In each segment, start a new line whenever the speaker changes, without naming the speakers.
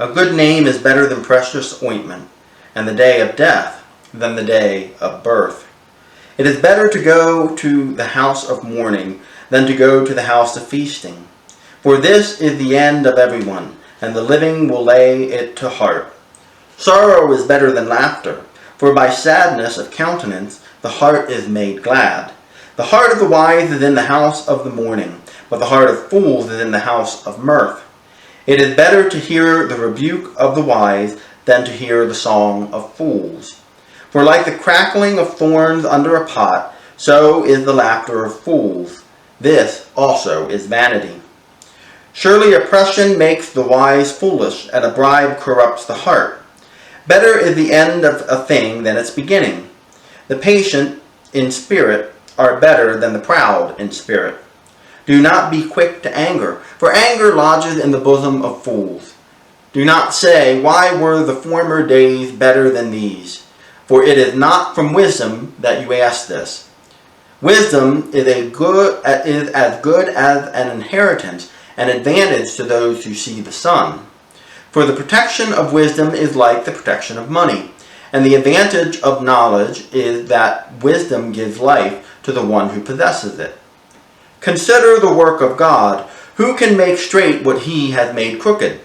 A good name is better than precious ointment, and the day of death than the day of birth. It is better to go to the house of mourning than to go to the house of feasting. For this is the end of everyone, and the living will lay it to heart. Sorrow is better than laughter, for by sadness of countenance the heart is made glad. The heart of the wise is in the house of the mourning, but the heart of fools is in the house of mirth. It is better to hear the rebuke of the wise than to hear the song of fools. For like the crackling of thorns under a pot, so is the laughter of fools. This also is vanity. Surely oppression makes the wise foolish, and a bribe corrupts the heart. Better is the end of a thing than its beginning. The patient in spirit are better than the proud in spirit. Do not be quick to anger, for anger lodges in the bosom of fools. Do not say, "Why were the former days better than these?" For it is not from wisdom that you ask this. Wisdom is as good as an inheritance, an advantage to those who see the sun. For the protection of wisdom is like the protection of money, and the advantage of knowledge is that wisdom gives life to the one who possesses it. Consider the work of God. Who can make straight what he has made crooked?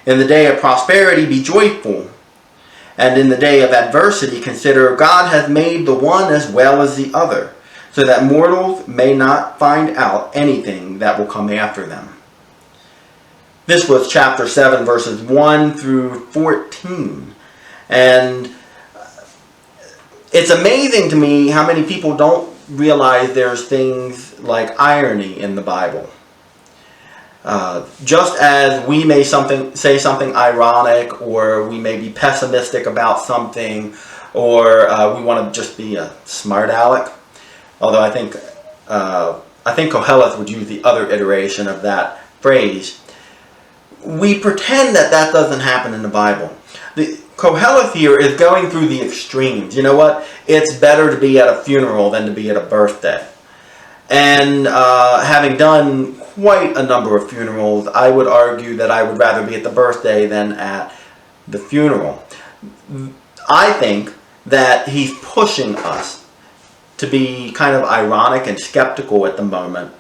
In the day of prosperity be joyful, and in the day of adversity consider God has made the one as well as the other, so that mortals may not find out anything that will come after them. This was chapter 7, verses 1 through 14. And it's amazing to me how many people don't realize there's things like irony in the Bible. Just as we may say something ironic, or we may be pessimistic about something, or we want to just be a smart aleck. Although I think Koheleth would use the other iteration of that phrase. We pretend that doesn't happen in the Bible. The Koheleth here is going through the extremes. You know what? It's better to be at a funeral than to be at a birthday. And having done quite a number of funerals, I would argue that I would rather be at the birthday than at the funeral. I think that he's pushing us to be kind of ironic and skeptical at the moment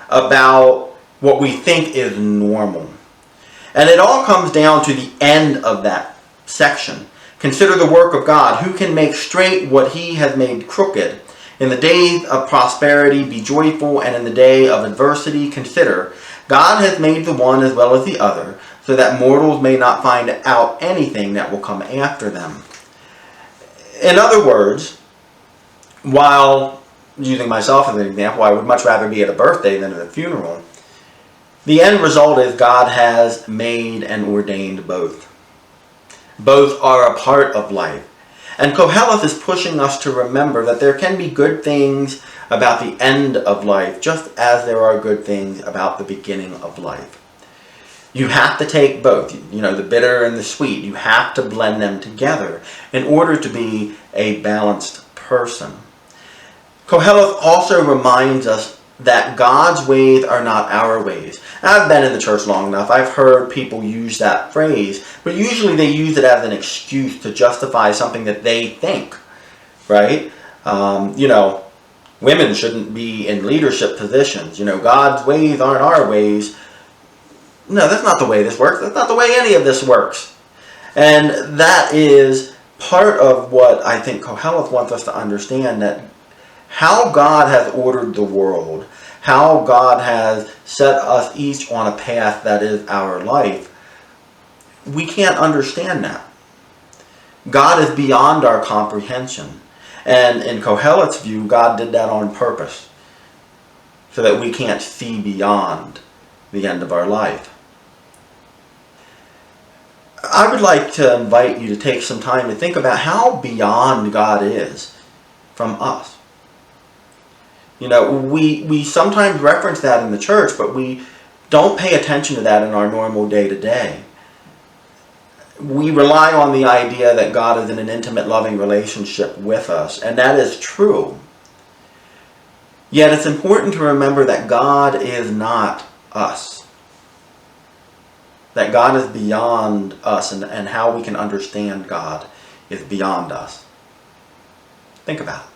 about what we think is normal. And it all comes down to the end of that section. Consider the work of God. Who can make straight what he has made crooked? In the days of prosperity be joyful, and in the day of adversity consider God has made the one as well as the other, so that mortals may not find out anything that will come after them. In other words, while using myself as an example, I would much rather be at a birthday than at a funeral. The end result is God has made and ordained both. Both are a part of life. And Koheleth is pushing us to remember that there can be good things about the end of life, just as there are good things about the beginning of life. You have to take both, the bitter and the sweet. You have to blend them together in order to be a balanced person. Koheleth also reminds us that God's ways are not our ways. I've been in the church long enough. I've heard people use that phrase, but usually they use it as an excuse to justify something that they think, right? Women shouldn't be in leadership positions. God's ways aren't our ways. No, that's not the way this works. That's not the way any of this works. And that is part of what I think Koheleth wants us to understand, that how God has ordered the world, how God has set us each on a path that is our life, we can't understand that. God is beyond our comprehension. And in Koheleth's view, God did that on purpose, so that we can't see beyond the end of our life. I would like to invite you to take some time to think about how beyond God is from us. We sometimes reference that in the church, but we don't pay attention to that in our normal day-to-day. We rely on the idea that God is in an intimate, loving relationship with us, and that is true. Yet it's important to remember that God is not us. That God is beyond us, and how we can understand God is beyond us. Think about it.